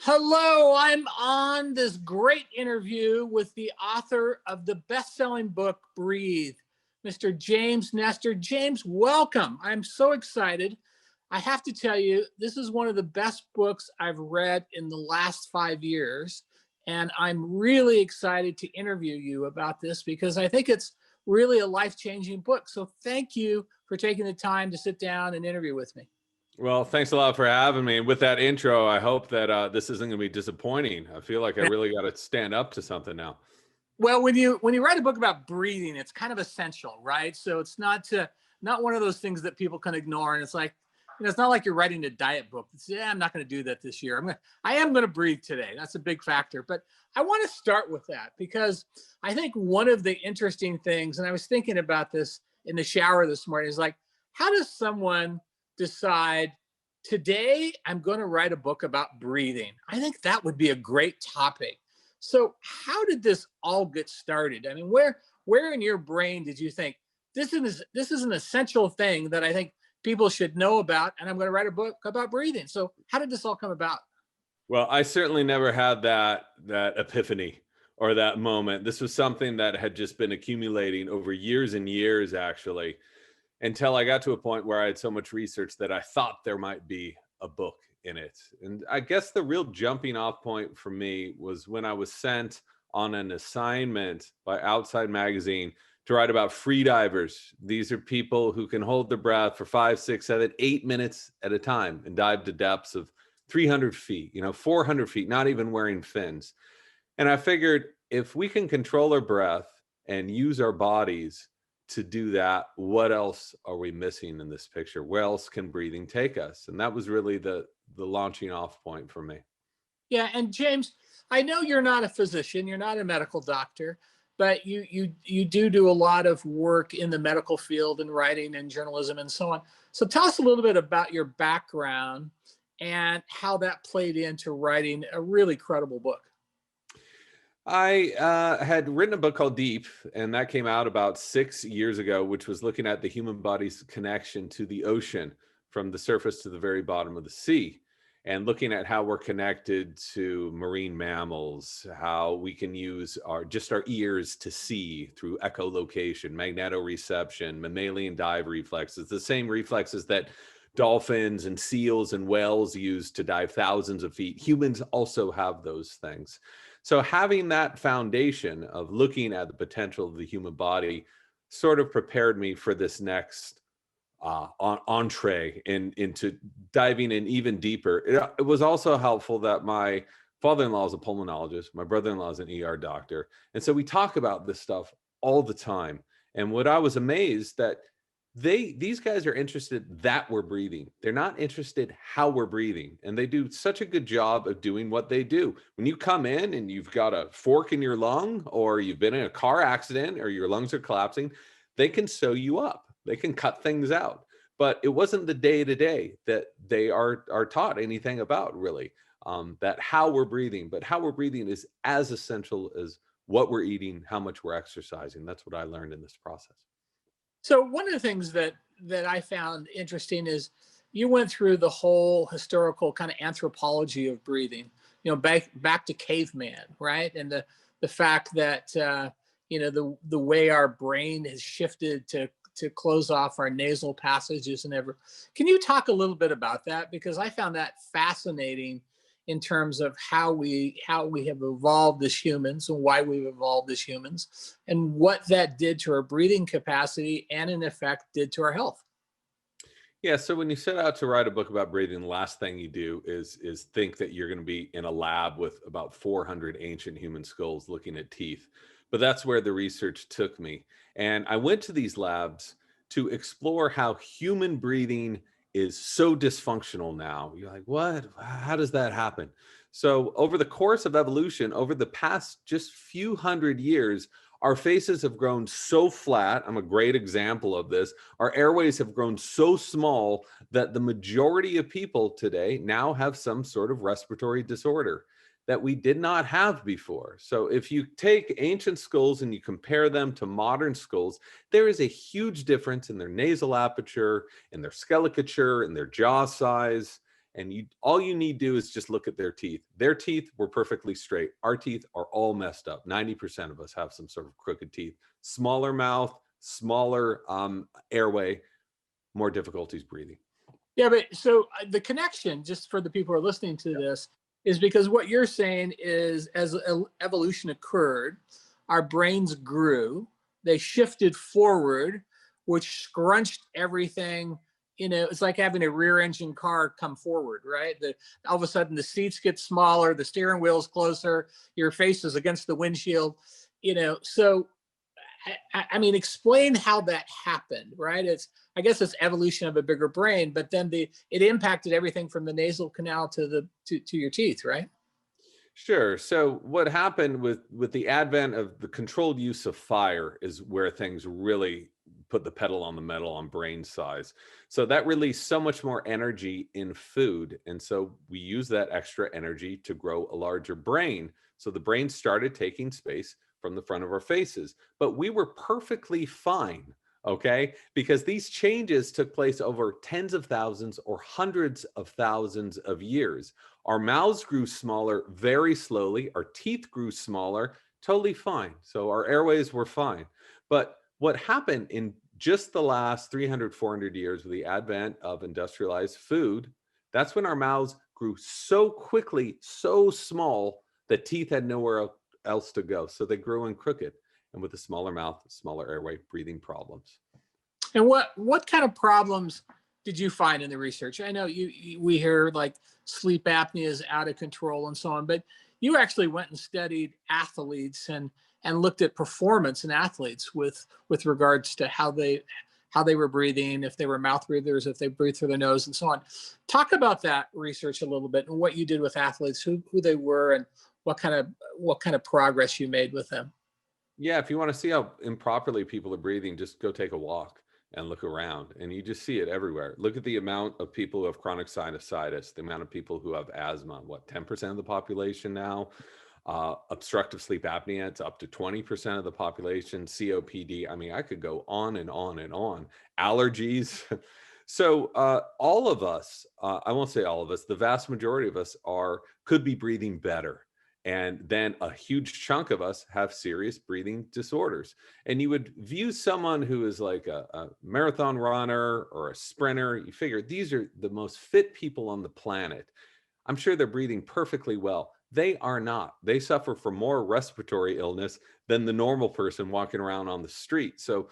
Hello, I'm on this great interview with the author of the best-selling book, Breathe, Mr. James Nestor. James, welcome. I'm so excited. I have to tell you, this is one of the best books I've read in the last 5 years. And I'm really excited to interview you about this because I think it's really a life-changing book. So thank you for taking the time to sit down and interview with me. Well, thanks a lot for having me. And with that intro, I hope that this isn't going to be disappointing. I feel like I really got to stand up to something now. Well, when you write a book about breathing, it's kind of essential, right? So it's not one of those things that people can ignore. And it's like, it's not like you're writing a diet book. It's, yeah, I'm not going to do that this year. I am going to breathe today. That's a big factor. But I want to start with that because I think one of the interesting things, and I was thinking about this in the shower this morning, is like, how does someone decide today I'm going to write a book about breathing? I think that would be a great topic. So how did this all get started? I mean, where in your brain did you think this is an essential thing that I think people should know about, and I'm going to write a book about breathing? So how did this all come about? Well, I certainly never had that epiphany or that moment. This was something that had just been accumulating over years and years, actually, until I got to a point where I had so much research that I thought there might be a book in it. And I guess the real jumping off point for me was when I was sent on an assignment by Outside Magazine to write about free divers. These are people who can hold their breath for 5, 6, 7, 8 minutes at a time and dive to depths of 300 feet, 400 feet, not even wearing fins. And I figured if we can control our breath and use our bodies to do that, what else are we missing in this picture? Where else can breathing take us? And that was really the launching off point for me. Yeah, and James, I know you're not a physician, you're not a medical doctor, but you do a lot of work in the medical field and writing and journalism and so on. So tell us a little bit about your background and how that played into writing a really credible book. I had written a book called Deep, and that came out about 6 years ago, which was looking at the human body's connection to the ocean from the surface to the very bottom of the sea, and looking at how we're connected to marine mammals, how we can use our ears to see through echolocation, magnetoreception, mammalian dive reflexes, the same reflexes that dolphins and seals and whales use to dive thousands of feet. Humans also have those things. So having that foundation of looking at the potential of the human body sort of prepared me for this next entree into diving in even deeper. It was also helpful that my father-in-law is a pulmonologist, my brother-in-law is an ER doctor. And so we talk about this stuff all the time. And what I was amazed that these guys are interested that we're breathing. They're not interested how we're breathing. And they do such a good job of doing what they do. When you come in and you've got a fork in your lung, or you've been in a car accident, or your lungs are collapsing, they can sew you up. They can cut things out. But it wasn't the day-to-day that they are taught anything about, really, that how we're breathing. But how we're breathing is as essential as what we're eating, how much we're exercising. That's what I learned in this process. So one of the things that I found interesting is you went through the whole historical kind of anthropology of breathing, back to caveman, right? And the fact that the way our brain has shifted to close off our nasal passages and ever. Can you talk a little bit about that? Because I found that fascinating in terms of how we have evolved as humans and why we've evolved as humans and what that did to our breathing capacity and in effect did to our health. Yeah, so when you set out to write a book about breathing, the last thing you do is think that you're going to be in a lab with about 400 ancient human skulls looking at teeth. But that's where the research took me. And I went to these labs to explore how human breathing is so dysfunctional now. You're like, what? How does that happen? So over the course of evolution, over the past just few hundred years, our faces have grown so flat. I'm a great example of this. Our airways have grown so small that the majority of people today now have some sort of respiratory disorder that we did not have before. So if you take ancient skulls and you compare them to modern skulls, there is a huge difference in their nasal aperture, in their scelicature, in their jaw size. And all you need to do is just look at their teeth. Their teeth were perfectly straight. Our teeth are all messed up. 90% of us have some sort of crooked teeth. Smaller mouth, smaller airway, more difficulties breathing. Yeah, but so the connection, just for the people who are listening to this, is because what you're saying is as evolution occurred, our brains grew, they shifted forward, which scrunched everything. It's like having a rear engine car come forward, right? All of a sudden the seats get smaller, the steering wheel's closer, your face is against the windshield, so I mean, explain how that happened, right? I guess it's evolution of a bigger brain, but then it impacted everything from the nasal canal to your teeth, right? Sure. So what happened with the advent of the controlled use of fire is where things really put the pedal on the metal on brain size. So that released so much more energy in food. And so we use that extra energy to grow a larger brain. So the brain started taking space from the front of our faces, but we were perfectly fine. Okay, because these changes took place over tens of thousands or hundreds of thousands of years. Our mouths grew smaller very slowly. Our teeth grew smaller, totally fine. So our airways were fine. But what happened in just the last 300, 400 years with the advent of industrialized food, that's when our mouths grew so quickly, so small, that teeth had nowhere else to go. So they grew in crooked. And with a smaller mouth, smaller airway, breathing problems. And what kind of problems did you find in the research? I know we hear like sleep apnea is out of control and so on, but you actually went and studied athletes and looked at performance in athletes with regards to how they were breathing, if they were mouth breathers, if they breathe through their nose, and so on. Talk about that research a little bit and what you did with athletes, who they were, and what kind of progress you made with them. Yeah, if you want to see how improperly people are breathing, just go take a walk and look around, and you just see it everywhere. Look at the amount of people who have chronic sinusitis, the amount of people who have asthma, 10% of the population now. Obstructive sleep apnea, it's up to 20% of the population. COPD, I mean, I could go on and on and on. Allergies. So all of us, I won't say all of us, the vast majority of us could be breathing better. And then a huge chunk of us have serious breathing disorders. And you would view someone who is like a marathon runner or a sprinter, you figure these are the most fit people on the planet. I'm sure they're breathing perfectly well. They are not. They suffer from more respiratory illness than the normal person walking around on the street. So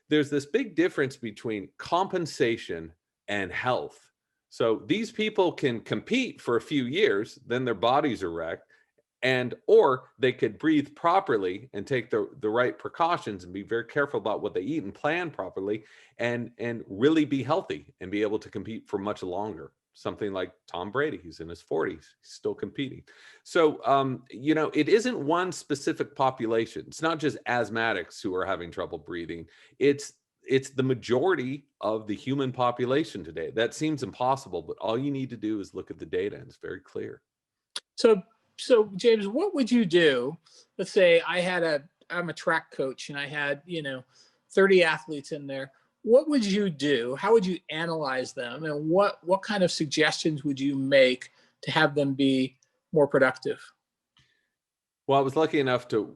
there's this big difference between compensation and health. So these people can compete for a few years, then their bodies are wrecked. Or they could breathe properly and take the right precautions and be very careful about what they eat and plan properly and really be healthy and be able to compete for much longer. Something like Tom Brady, he's in his 40s, he's still competing. So, it isn't one specific population. It's not just asthmatics who are having trouble breathing. It's the majority of the human population today. That seems impossible, but all you need to do is look at the data and it's very clear. So James, what would you do? Let's say I'm a track coach and I had, 30 athletes in there. What would you do? How would you analyze them? And what kind of suggestions would you make to have them be more productive? Well, I was lucky enough to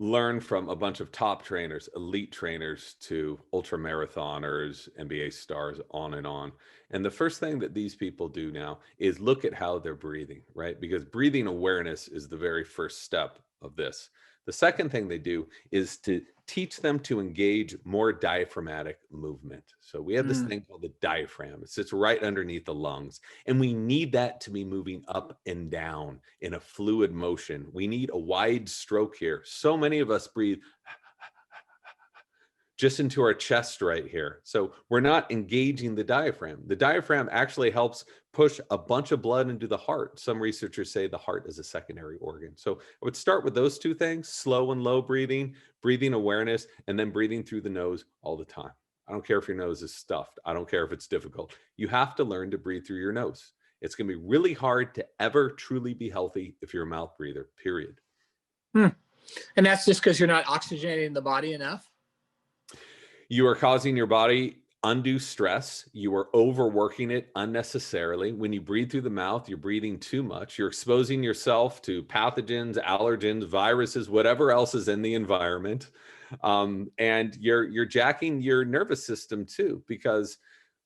learn from a bunch of top trainers, elite trainers to ultra marathoners, NBA stars, on and on. And the first thing that these people do now is look at how they're breathing, right? Because breathing awareness is the very first step of this. The second thing they do is to teach them to engage more diaphragmatic movement. So we have this thing called the diaphragm. It sits right underneath the lungs. And we need that to be moving up and down in a fluid motion. We need a wide stroke here. So many of us breathe just into our chest right here. So we're not engaging the diaphragm. The diaphragm actually helps push a bunch of blood into the heart. Some researchers say the heart is a secondary organ. So I would start with those two things: slow and low breathing, breathing awareness, and then breathing through the nose all the time. I don't care if your nose is stuffed. I don't care if it's difficult. You have to learn to breathe through your nose. It's going to be really hard to ever truly be healthy if you're a mouth breather, period. And that's just because you're not oxygenating the body enough? You are causing your body undue stress. You are overworking it unnecessarily. When you breathe through the mouth, you're breathing too much. You're exposing yourself to pathogens, allergens, viruses, whatever else is in the environment. And you're jacking your nervous system too, because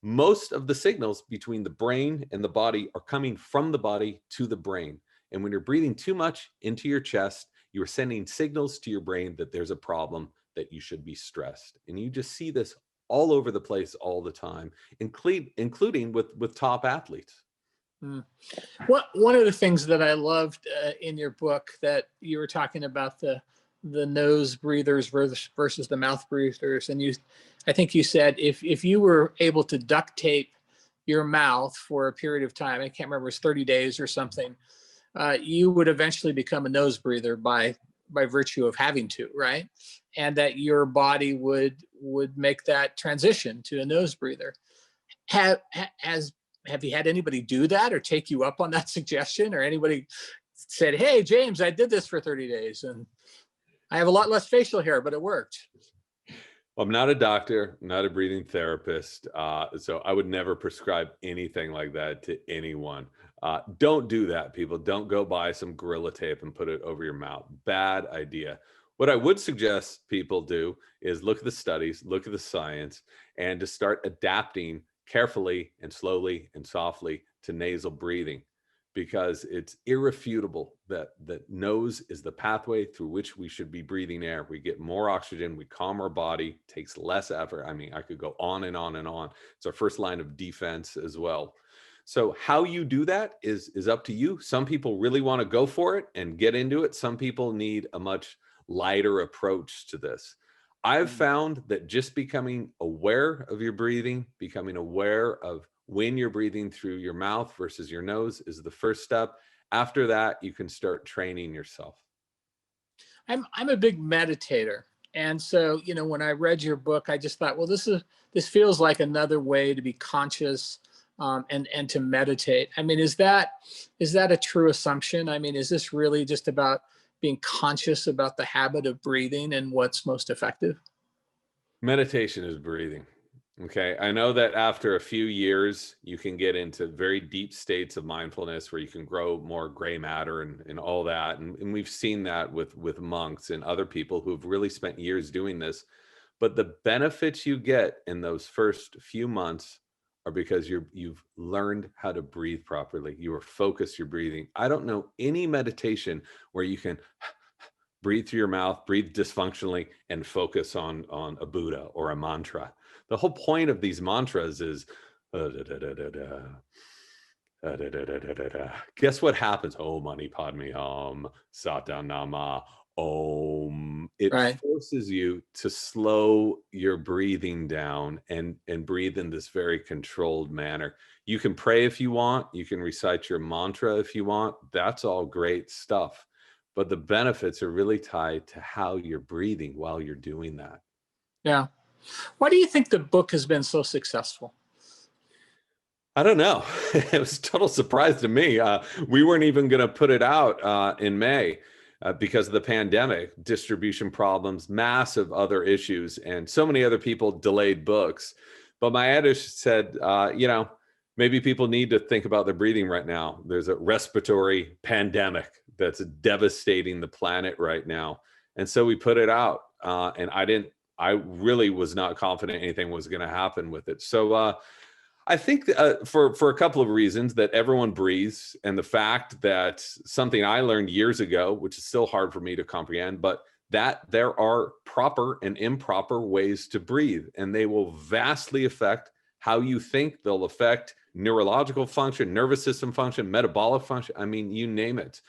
most of the signals between the brain and the body are coming from the body to the brain. And when you're breathing too much into your chest, you're sending signals to your brain that there's a problem, that you should be stressed. And you just see this all over the place all the time, including with top athletes. Mm. One of the things that I loved in your book, that you were talking about the nose breathers versus the mouth breathers, and I think you said if you were able to duct tape your mouth for a period of time, I can't remember, it was 30 days or something, you would eventually become a nose breather by virtue of having to, right? And that your body would make that transition to a nose breather. Have you had anybody do that or take you up on that suggestion, or anybody said, hey, James, I did this for 30 days and I have a lot less facial hair, but it worked? Well, I'm not a doctor, I'm not a breathing therapist, so I would never prescribe anything like that to anyone. Don't do that, people. Don't go buy some Gorilla Tape and put it over your mouth. Bad idea. What I would suggest people do is look at the studies, look at the science, and to start adapting carefully and slowly and softly to nasal breathing, because it's irrefutable that the nose is the pathway through which we should be breathing air. We get more oxygen, we calm our body, takes less effort. I mean, I could go on and on and on. It's our first line of defense as well. So how you do that is up to you. Some people really want to go for it and get into it. Some people need a much lighter approach to this. I've found that just becoming aware of your breathing, becoming aware of when you're breathing through your mouth versus your nose, is the first step. After that, you can start training yourself. I'm a big meditator. And so, when I read your book, I just thought, well, this feels like another way to be conscious, and to meditate. I mean, is that a true assumption? I mean, is this really just about being conscious about the habit of breathing and what's most effective? Meditation is breathing. Okay. I know that after a few years, you can get into very deep states of mindfulness where you can grow more gray matter and all that. And we've seen that with monks and other people who've really spent years doing this. But the benefits you get in those first few months are because you've learned how to breathe properly. You are focused, you're breathing. I don't know any meditation where you can breathe through your mouth, breathe dysfunctionally, and focus on a Buddha or a mantra. The whole point of these mantras is guess what happens? Om mani padme hum, sata nama om. It Right. forces you to slow your breathing down and breathe in this very controlled manner. You can pray if you want, you can recite your mantra if you want. That's all great stuff. But the benefits are really tied to how you're breathing while you're doing that. Yeah. Why do you think the book has been so successful? I don't know. It was a total surprise to me. We weren't even going to put it out in May because of the pandemic, distribution problems, massive other issues, and so many other people delayed books. But my editor said, maybe people need to think about their breathing right now. There's a respiratory pandemic that's devastating the planet right now. And so we put it out. And I really was not confident anything was going to happen with it. So I think for a couple of reasons, that everyone breathes, and the fact that something I learned years ago, which is still hard for me to comprehend, but that there are proper and improper ways to breathe, and they will vastly affect how you think. They'll affect neurological function, nervous system function, metabolic function. I mean, you name it.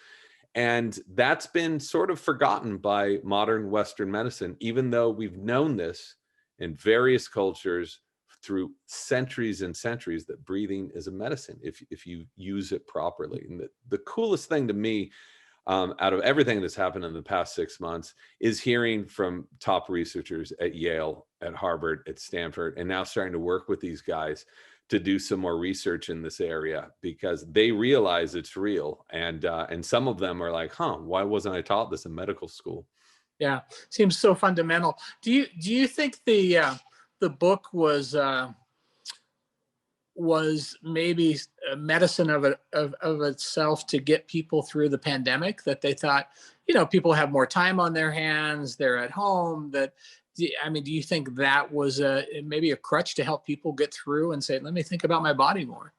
And that's been sort of forgotten by modern Western medicine, even though we've known this in various cultures through centuries and centuries, that breathing is a medicine if you use it properly. And the coolest thing to me, out of everything that's happened in the past 6 months, is hearing from top researchers at Yale, at Harvard, at Stanford, and now starting to work with these guys to do some more research in this area, because they realize it's real. And some of them are like, why wasn't I taught this in medical school? Yeah, seems so fundamental. Do you think the the book was maybe a medicine of itself to get people through the pandemic, that they thought, people have more time on their hands, they're at home, I mean, do you think that was maybe a crutch to help people get through and say, let me think about my body more?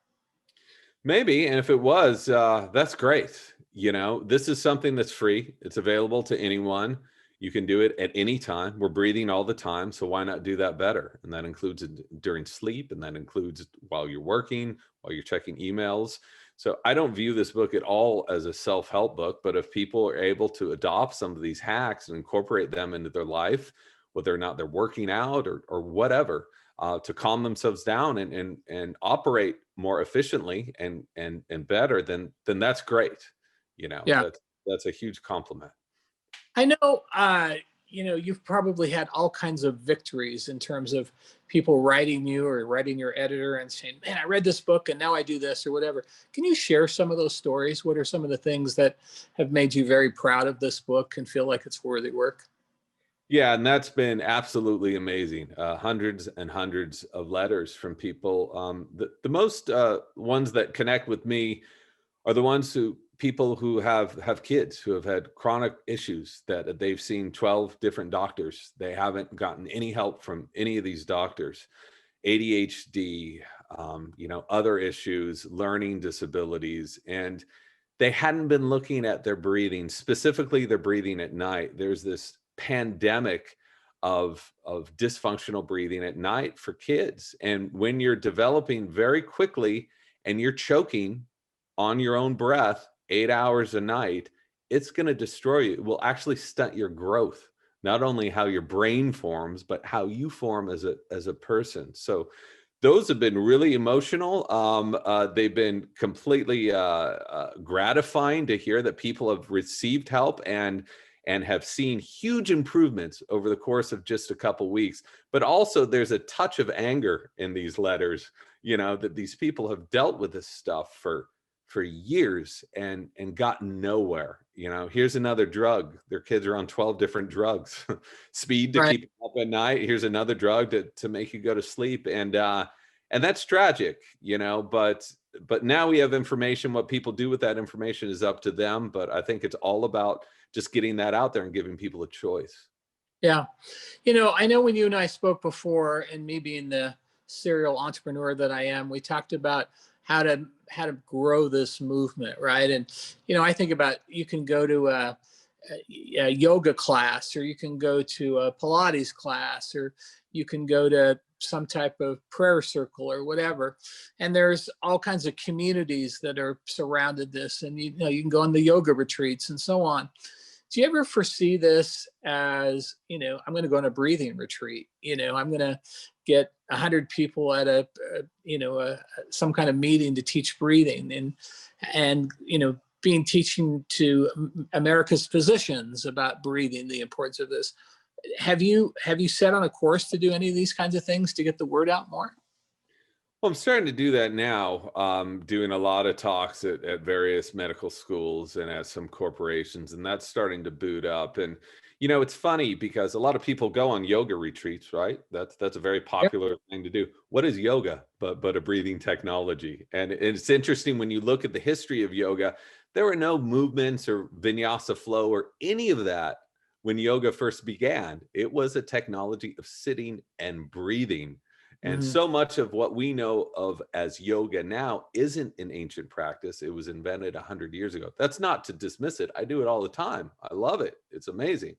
Maybe, and if it was, that's great. This is something that's free. It's available to anyone. You can do it at any time. We're breathing all the time, so why not do that better? And that includes during sleep, and that includes while you're working, while you're checking emails. So I don't view this book at all as a self-help book, but if people are able to adopt some of these hacks and incorporate them into their life, whether or not they're working out or whatever, to calm themselves down and operate more efficiently and better, then that's great. Yeah. That's a huge compliment. I know, you've probably had all kinds of victories in terms of people writing you or writing your editor and saying, man, I read this book and now I do this or whatever. Can you share some of those stories? What are some of the things that have made you very proud of this book and feel like it's worthy work? Yeah, and that's been absolutely amazing. Hundreds and hundreds of letters from people. The most ones that connect with me are the ones people who have kids who have had chronic issues that they've seen 12 different doctors. They haven't gotten any help from any of these doctors. ADHD, other issues, learning disabilities, and they hadn't been looking at their breathing, specifically their breathing at night. There's this pandemic of dysfunctional breathing at night for kids. And when you're developing very quickly and you're choking on your own breath 8 hours a night, it's going to destroy you. It will actually stunt your growth, not only how your brain forms, but how you form as a person. So those have been really emotional. They've been completely gratifying to hear that people have received help and have seen huge improvements over the course of just a couple weeks. But also there's a touch of anger in these letters, that these people have dealt with this stuff for years and gotten nowhere. Here's another drug. Their kids are on 12 different drugs. Speed to Right. keep them up at night. Here's another drug to make you go to sleep. And that's tragic, but now we have information. What people do with that information is up to them. But I think it's all about just getting that out there and giving people a choice. Yeah. I know when you and I spoke before, and me being the serial entrepreneur that I am, we talked about how to grow this movement, right? And I think about, you can go to a yoga class, or you can go to a Pilates class, or you can go to some type of prayer circle or whatever. And there's all kinds of communities that are surrounded this, and you can go on the yoga retreats and so on. Do you ever foresee this as, I'm going to go on a breathing retreat, I'm going to get 100 people at some kind of meeting to teach breathing, and being teaching to America's physicians about breathing, the importance of this. Have you set on a course to do any of these kinds of things to get the word out more? Well, I'm starting to do that now, doing a lot of talks at various medical schools and at some corporations, and that's starting to boot up. And it's funny because a lot of people go on yoga retreats, right? That's a very Yep. popular thing to do. What is yoga but a breathing technology? And it's interesting when you look at the history of yoga, there were no movements or vinyasa flow or any of that when yoga first began. It was a technology of sitting and breathing. And Mhm. so much of what we know of as yoga now isn't an ancient practice. It was invented 100 years ago. That's not to dismiss it. I do it all the time. I love it. It's amazing.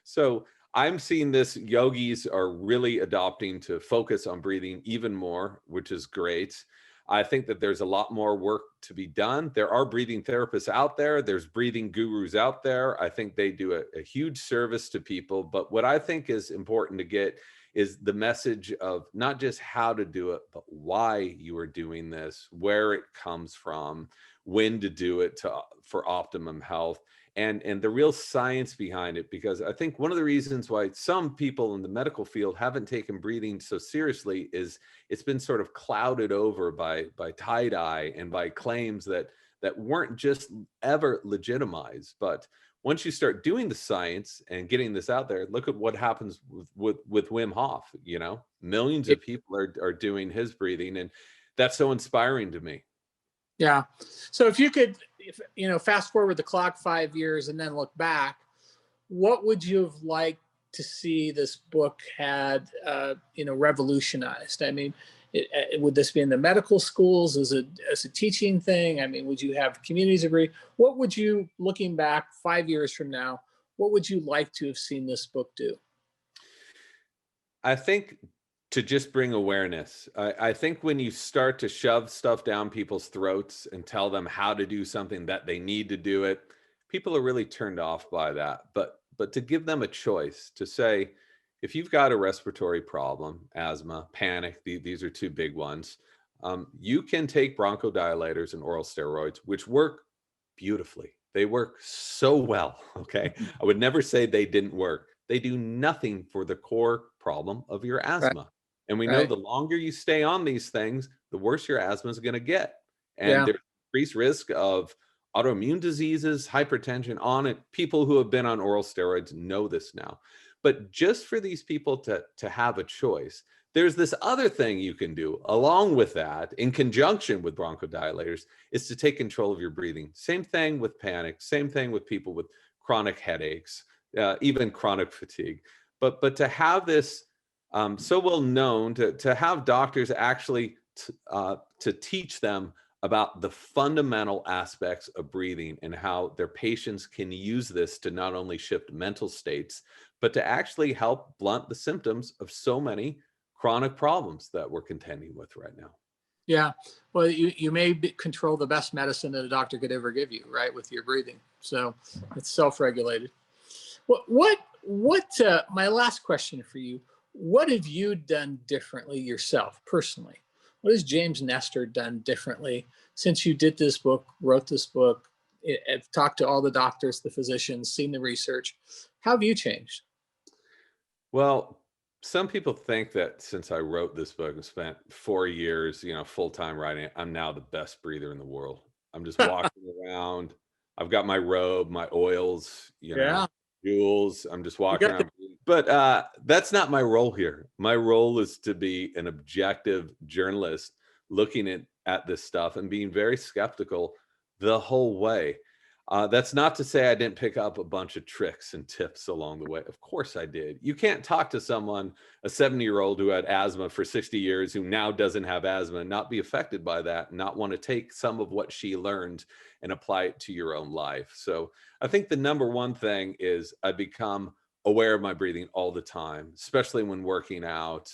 So I'm seeing this. Yogis are really adopting to focus on breathing even more, which is great. I think that there's a lot more work to be done. There are breathing therapists out there. There's breathing gurus out there. I think they do a huge service to people. But what I think is important to get is the message of not just how to do it, but why you are doing this, where it comes from, when to do it for optimum health, and the real science behind it. Because I think one of the reasons why some people in the medical field haven't taken breathing so seriously is it's been sort of clouded over by tie-dye and by claims that that weren't just ever legitimized. But once you start doing the science and getting this out there, look at what happens with Wim Hof. You know, millions of people are doing his breathing, and that's so inspiring to me. Yeah. So if you could, fast forward the clock 5 years and then look back, what would you have liked to see this book had, revolutionized? I mean, would this be in the medical schools as a teaching thing? I mean, would you have communities agree? What would you, looking back 5 years from now, what would you like to have seen this book do? I think to just bring awareness. I think when you start to shove stuff down people's throats and tell them how to do something that they need to do it, people are really turned off by that. But to give them a choice, to say, if you've got a respiratory problem, asthma, panic, these are two big ones, you can take bronchodilators and oral steroids, which work beautifully. They work so well, okay? I would never say they didn't work. They do nothing for the core problem of your Right. asthma. And we know Right. the longer you stay on these things, the worse your asthma is going to get. And Yeah. there's increased risk of autoimmune diseases, hypertension on it. People who have been on oral steroids know this now. But just for these people to have a choice, there's this other thing you can do along with that, in conjunction with bronchodilators, is to take control of your breathing. Same thing with panic, same thing with people with chronic headaches, even chronic fatigue. But to have this so well known, to have doctors actually to teach them about the fundamental aspects of breathing and how their patients can use this to not only shift mental states, but to actually help blunt the symptoms of so many chronic problems that we're contending with right now. Yeah. Well, you may control the best medicine that a doctor could ever give you, right, with your breathing. So it's self-regulated. My last question for you, what have you done differently yourself personally? What has James Nestor done differently since you did this book, wrote this book, have talked to all the doctors, the physicians, seen the research? How have you changed? Well, some people think that since I wrote this book and spent 4 years, full-time writing it, I'm now the best breather in the world. I'm just walking around. I've got my robe, my oils, Yeah, jewels. I'm just you walking got the around. But that's not my role here. My role is to be an objective journalist looking at this stuff and being very skeptical the whole way. That's not to say I didn't pick up a bunch of tricks and tips along the way. Of course I did. You can't talk to someone, a 70-year-old who had asthma for 60 years, who now doesn't have asthma, and not be affected by that, and not want to take some of what she learned and apply it to your own life. So I think the number one thing is I become aware of my breathing all the time, especially when working out.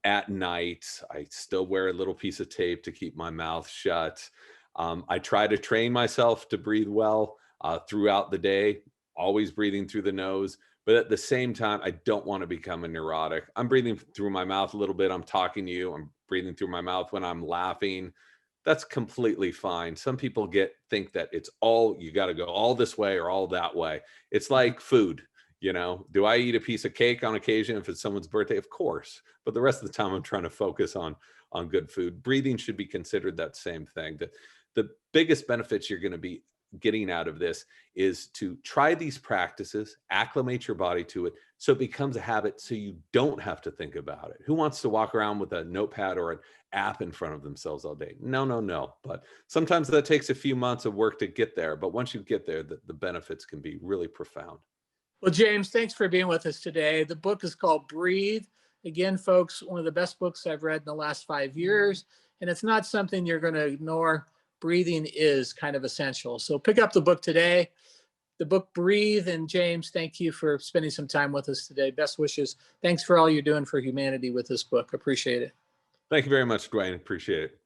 At night, I still wear a little piece of tape to keep my mouth shut. I try to train myself to breathe well throughout the day, always breathing through the nose. But at the same time, I don't want to become a neurotic. I'm breathing through my mouth a little bit. I'm talking to you. I'm breathing through my mouth when I'm laughing. That's completely fine. Some people think that it's all, you got to go all this way or all that way. It's like food. Do I eat a piece of cake on occasion if it's someone's birthday? Of course. But the rest of the time, I'm trying to focus on good food. Breathing should be considered that same thing. The biggest benefits you're going to be getting out of this is to try these practices, acclimate your body to it, so it becomes a habit, so you don't have to think about it. Who wants to walk around with a notepad or an app in front of themselves all day? No. But sometimes that takes a few months of work to get there. But once you get there, the benefits can be really profound. Well, James, thanks for being with us today. The book is called Breathe. Again, folks, one of the best books I've read in the last 5 years, and it's not something you're going to ignore. Breathing is kind of essential. So pick up the book today. The book Breathe. And James, thank you for spending some time with us today. Best wishes. Thanks for all you're doing for humanity with this book. Appreciate it. Thank you very much, Dwayne. Appreciate it.